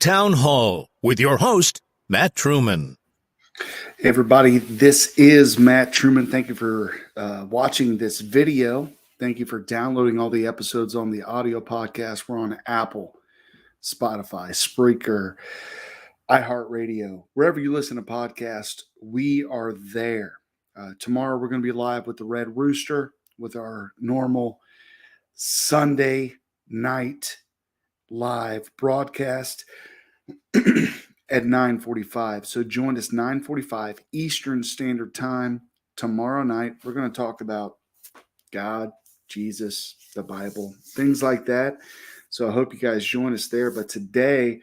Town Hall with your host, Matt Truman. Hey everybody, this is Matt Truman. Thank you for watching this video. Thank you for downloading all the episodes on the audio podcast. We're on Apple, Spotify, Spreaker, iHeartRadio. Wherever you listen to podcasts, we are there. Tomorrow we're going to be live with the Red Rooster with our normal Sunday night live broadcast at 9:45. So join us 9:45 Eastern Standard Time tomorrow night. We're going to talk about God, Jesus, the Bible, things like that. So I hope you guys join us there. But today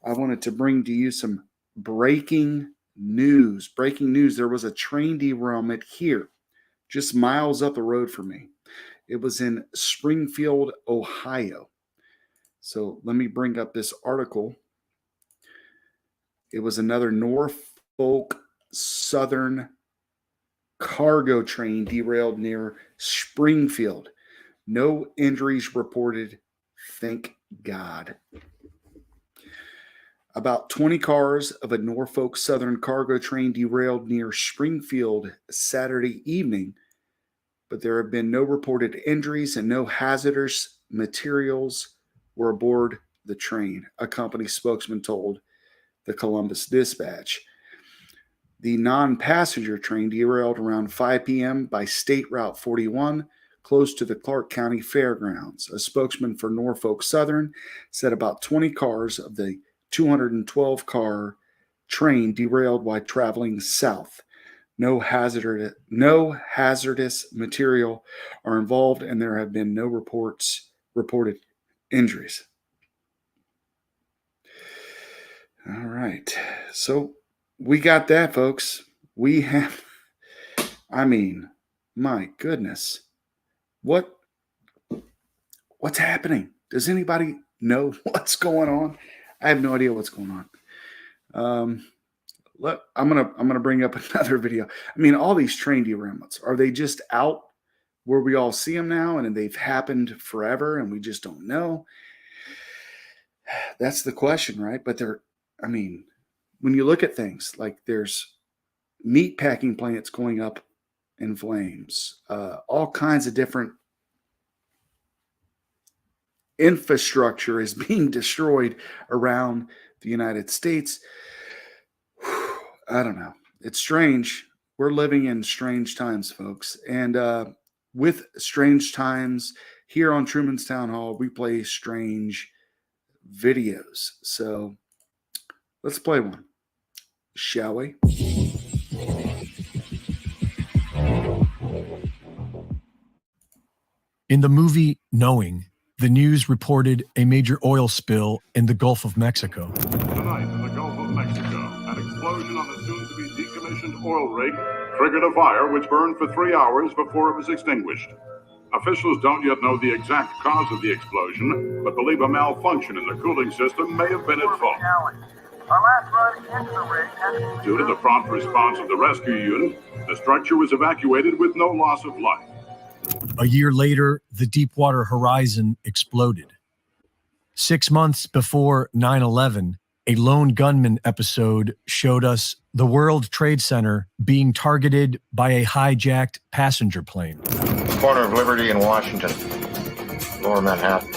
I wanted to bring to you some breaking news. Breaking news. There was a train derailment here, just miles up the road from me. It was in Springfield, Ohio. So let me bring up this article. It was another Norfolk Southern cargo train derailed near Springfield. No injuries reported, thank God. About 20 cars of a Norfolk Southern cargo train derailed near Springfield Saturday evening, but there have been no reported injuries and no hazardous materials were aboard the train, a company spokesman told the Columbus Dispatch. The non-passenger train derailed around 5 p.m. by State Route 41, close to the Clark County Fairgrounds. A spokesman for Norfolk Southern said about 20 cars of the 212-car train derailed while traveling south. No hazardous material are involved, and there have been no reported injuries. All right. So we got that, folks. We have, my goodness. What's happening? Does anybody know what's going on? I have no idea what's going on. I'm gonna bring up another video. All these train derailments, are they just out where we all see them now and they've happened forever and we just don't know? That's the question, right? But when you look at things like there's meat packing plants going up in flames, all kinds of different infrastructure is being destroyed around the United States. I don't know. It's strange. We're living in strange times, folks. And with strange times, here on Truman's Town Hall, we play strange videos. So let's play one, shall we? In the movie Knowing, the news reported a major oil spill in the Gulf of Mexico. Tonight in the Gulf of Mexico, an explosion on the soon-to-be decommissioned oil rig triggered a fire which burned for 3 hours before it was extinguished. Officials don't yet know the exact cause of the explosion, but believe a malfunction in the cooling system may have been at fault. Due to the prompt response of the rescue unit, the structure was evacuated with no loss of life. A year later, the Deepwater Horizon exploded. 6 months before 9/11, a lone gunman episode showed us the World Trade Center being targeted by a hijacked passenger plane. Corner of Liberty and Washington, Lower Manhattan.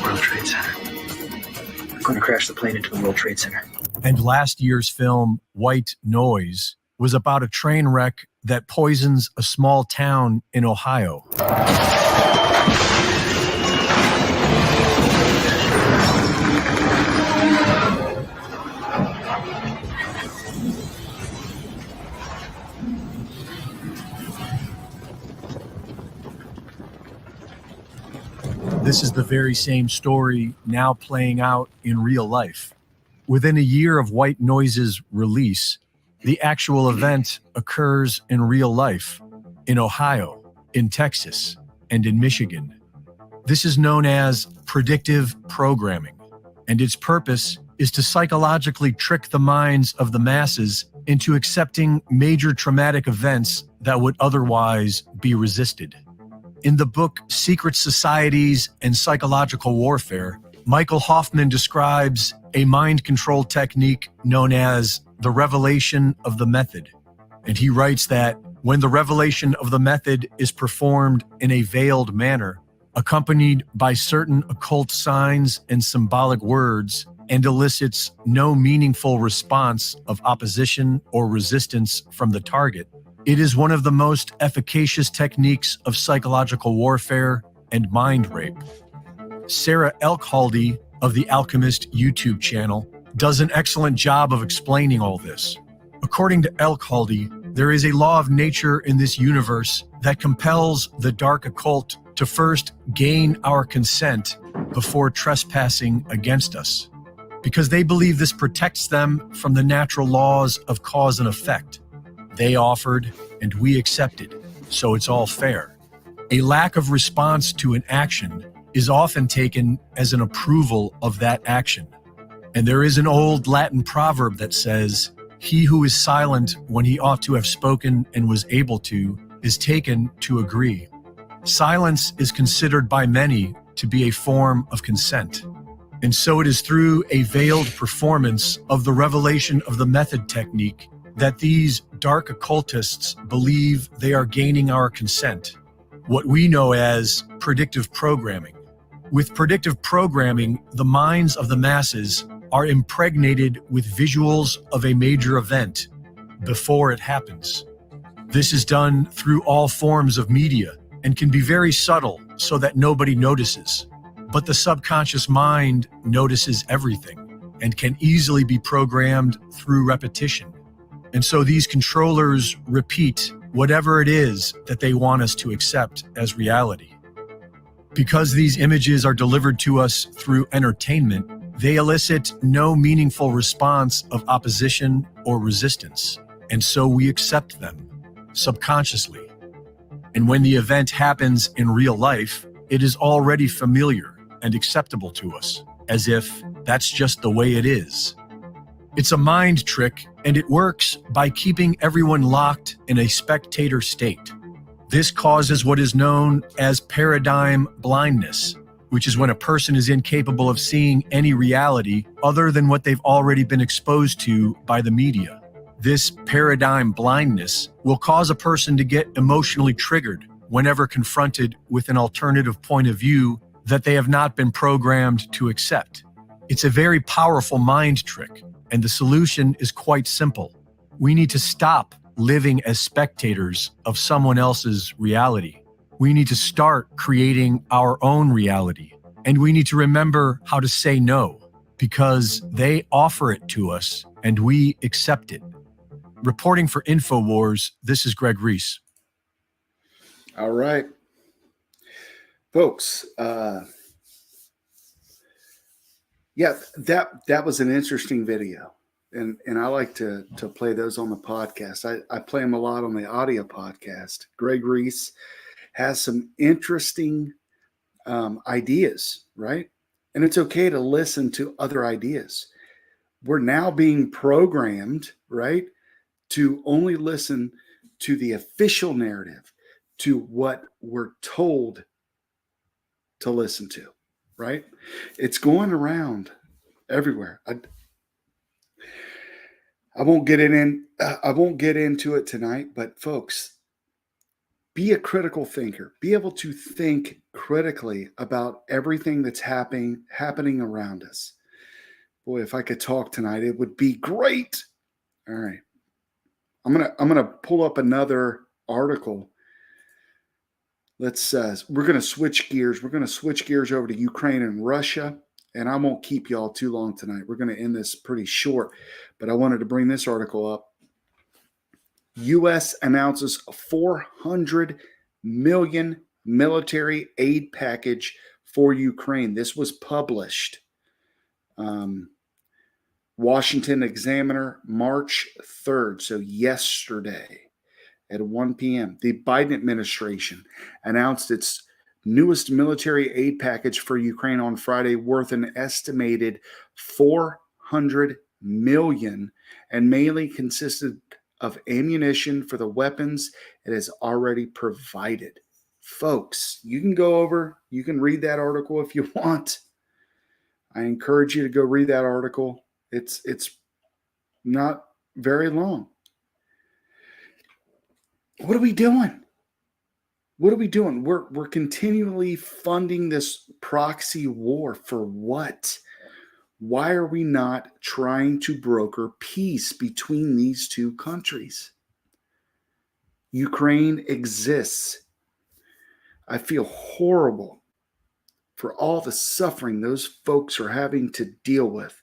World Trade Center. We're going to crash the plane into the World Trade Center. And last year's film, White Noise, was about a train wreck that poisons a small town in Ohio. This is the very same story now playing out in real life. Within a year of White Noise's release, the actual event occurs in real life, in Ohio, in Texas, and in Michigan. This is known as predictive programming, and its purpose is to psychologically trick the minds of the masses into accepting major traumatic events that would otherwise be resisted. In the book Secret Societies and Psychological Warfare, Michael Hoffman describes a mind control technique known as the revelation of the method. And he writes that when the revelation of the method is performed in a veiled manner, accompanied by certain occult signs and symbolic words, and elicits no meaningful response of opposition or resistance from the target, it is one of the most efficacious techniques of psychological warfare and mind rape. Sarah Elkhaldy of the Alchemist YouTube channel does an excellent job of explaining all this. According to Elkhaldy, there is a law of nature in this universe that compels the dark occult to first gain our consent before trespassing against us, because they believe this protects them from the natural laws of cause and effect. They offered and we accepted, so it's all fair. A lack of response to an action is often taken as an approval of that action. And there is an old Latin proverb that says, "He who is silent when he ought to have spoken and was able to, is taken to agree." Silence is considered by many to be a form of consent. And so it is through a veiled performance of the revelation of the method technique that these dark occultists believe they are gaining our consent, what we know as predictive programming. With predictive programming, the minds of the masses are impregnated with visuals of a major event before it happens. This is done through all forms of media and can be very subtle so that nobody notices. But the subconscious mind notices everything and can easily be programmed through repetition. And so these controllers repeat whatever it is that they want us to accept as reality. Because these images are delivered to us through entertainment, they elicit no meaningful response of opposition or resistance, and so we accept them subconsciously. And when the event happens in real life, it is already familiar and acceptable to us, as if that's just the way it is. It's a mind trick, and it works by keeping everyone locked in a spectator state. This causes what is known as paradigm blindness, which is when a person is incapable of seeing any reality other than what they've already been exposed to by the media. This paradigm blindness will cause a person to get emotionally triggered whenever confronted with an alternative point of view that they have not been programmed to accept. It's a very powerful mind trick, and the solution is quite simple. We need to stop living as spectators of someone else's reality. We need to start creating our own reality. And we need to remember how to say no, because they offer it to us and we accept it. Reporting for InfoWars, this is Greg Reese. All right. Folks, that was an interesting video. And I like to play those on the podcast. I play them a lot on the audio podcast. Greg Reese has some interesting ideas, right? And it's okay to listen to other ideas. We're now being programmed, right, to only listen to the official narrative, to what we're told to listen to, right? It's going around everywhere. I won't get into it tonight, but folks, be a critical thinker. Be able to think critically about everything that's happening around us. Boy, if I could talk tonight, it would be great. All right. I'm gonna pull up another article. We're gonna switch gears. We're gonna switch gears over to Ukraine and Russia. And I won't keep y'all too long tonight. We're going to end this pretty short, but I wanted to bring this article up. U.S. announces a $400 million military aid package for Ukraine. This was published. Washington Examiner, March 3rd, so yesterday at 1 p.m. The Biden administration announced its newest military aid package for Ukraine on Friday, worth an estimated $400 million, and mainly consisted of ammunition for the weapons it has already provided. Folks, you can go over, you can read that article if you want. I encourage you to go read that article. It's not very long. What are we doing? What are we doing? We're continually funding this proxy war for what? Why are we not trying to broker peace between these two countries? Ukraine exists. I feel horrible for all the suffering those folks are having to deal with.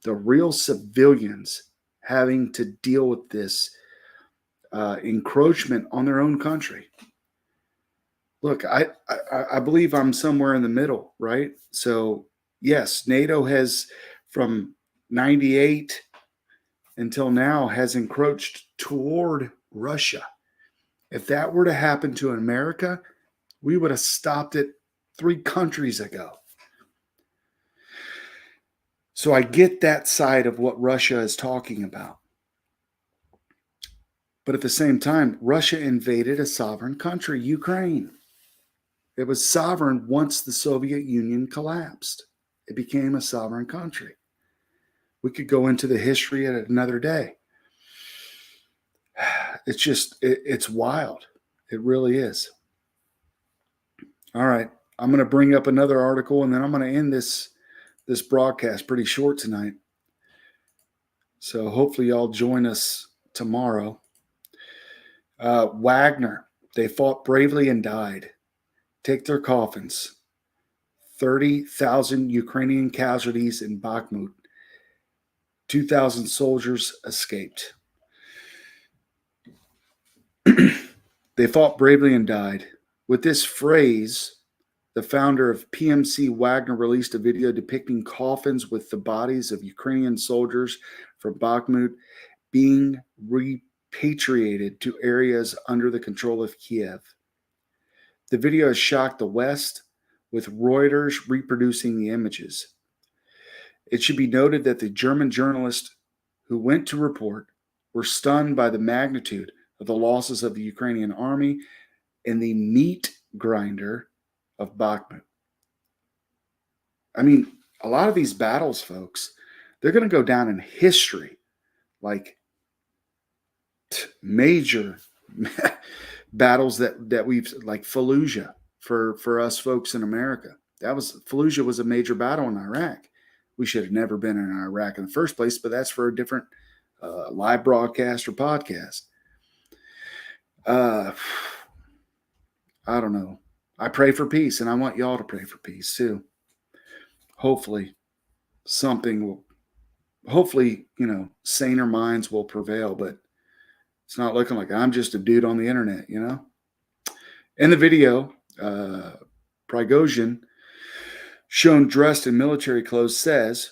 The real civilians having to deal with this encroachment on their own country. Look, I believe I'm somewhere in the middle, right? So, yes, NATO has, from 98 until now, has encroached toward Russia. If that were to happen to America, we would have stopped it 3 countries ago. So I get that side of what Russia is talking about. But at the same time, Russia invaded a sovereign country, Ukraine. It was sovereign once the Soviet Union collapsed. It became a sovereign country. We could go into the history at another day. It's wild. It really is. All right. I'm going to bring up another article, and then I'm going to end this broadcast pretty short tonight. So hopefully y'all join us tomorrow. Wagner, they fought bravely and died. Take their coffins. 30,000 Ukrainian casualties in Bakhmut. 2,000 soldiers escaped. They fought bravely and died. With this phrase, the founder of PMC Wagner released a video depicting coffins with the bodies of Ukrainian soldiers from Bakhmut being repatriated to areas under the control of Kiev. The video has shocked the West, with Reuters reproducing the images. It should be noted that the German journalists who went to report were stunned by the magnitude of the losses of the Ukrainian army in the meat grinder of Bakhmut. I mean, a lot of these battles, folks, they're going to go down in history like major battles that we've, like Fallujah for us folks in America. Fallujah was a major battle in Iraq. We should have never been in Iraq in the first place, but that's for a different live broadcast or podcast. I don't know. I pray for peace, and I want y'all to pray for peace too. Hopefully, saner minds will prevail, but it's not looking like I'm just a dude on the internet, In the video, Prigozhin, shown dressed in military clothes, says,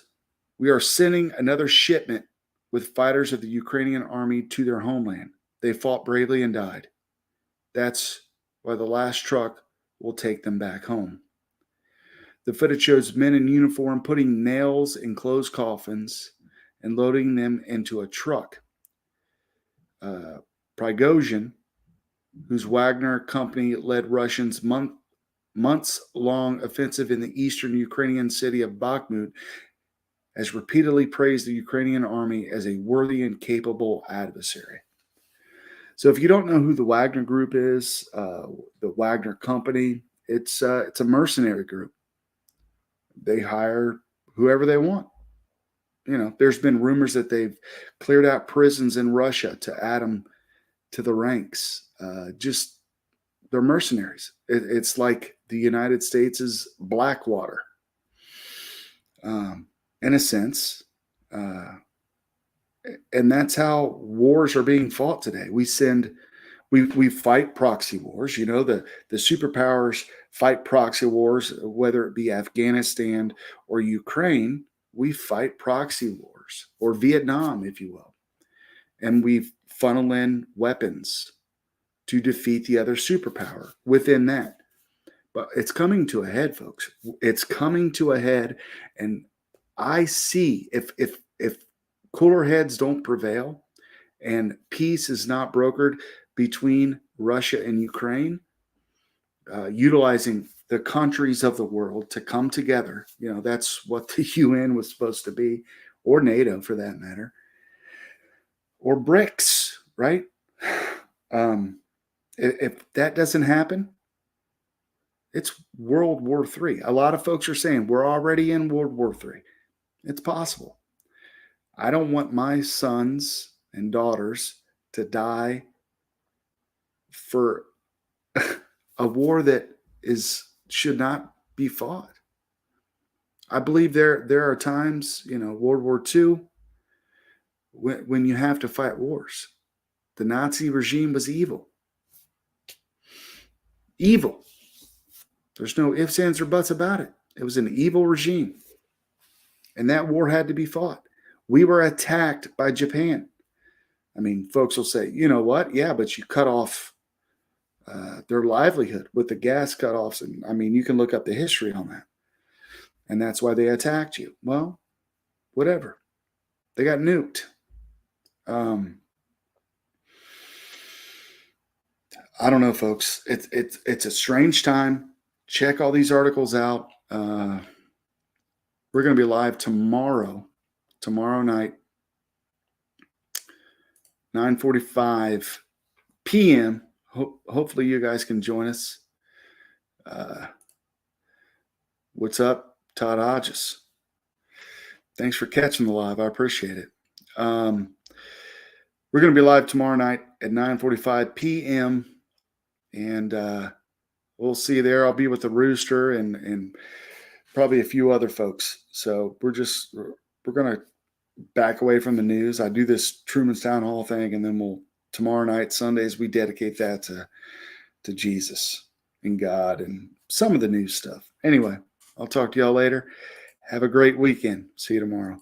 "We are sending another shipment with fighters of the Ukrainian army to their homeland. They fought bravely and died. That's why the last truck will take them back home." The footage shows men in uniform putting nails in closed coffins and loading them into a truck. Prigozhin, whose Wagner company led Russians' months-long offensive in the eastern Ukrainian city of Bakhmut, has repeatedly praised the Ukrainian army as a worthy and capable adversary. So if you don't know who the Wagner Group is, the Wagner Company, it's a mercenary group. They hire whoever they want. There's been rumors that they've cleared out prisons in Russia to add them to the ranks. They're mercenaries. It's like the United States' Blackwater, in a sense. And that's how wars are being fought today. We fight proxy wars. The superpowers fight proxy wars, whether it be Afghanistan or Ukraine. We fight proxy wars, or Vietnam, if you will. And we funnel in weapons to defeat the other superpower within that. But it's coming to a head, folks. It's coming to a head. And I see if cooler heads don't prevail and peace is not brokered between Russia and Ukraine, utilizing the countries of the world to come together. That's what the UN was supposed to be, or NATO for that matter, or BRICS, right? If that doesn't happen, it's World War III. A lot of folks are saying we're already in World War III. It's possible. I don't want my sons and daughters to die for a war that should not be fought. I believe there are times, World War II, when you have to fight wars. The Nazi regime was evil. Evil. There's no ifs, ands, or buts about it. It was an evil regime. And that war had to be fought. We were attacked by Japan. I mean, folks will say, you know what? Yeah, but you cut off their livelihood with the gas cutoffs. And I mean, you can look up the history on that. And that's why they attacked you. Well, whatever. They got nuked. I don't know, folks. It's a strange time. Check all these articles out. We're going to be live tomorrow night, 9:45 p.m. Hopefully you guys can join us. What's up, Todd Hodges? Thanks for catching the live. I appreciate it. We're going to be live tomorrow night at 9:45 p.m. And we'll see you there. I'll be with the Rooster and probably a few other folks. So we're going to back away from the news. I do this Truman's Town Hall thing, and then tomorrow night, Sundays, we dedicate that to Jesus and God and some of the news stuff. Anyway, I'll talk to y'all later. Have a great weekend. See you tomorrow.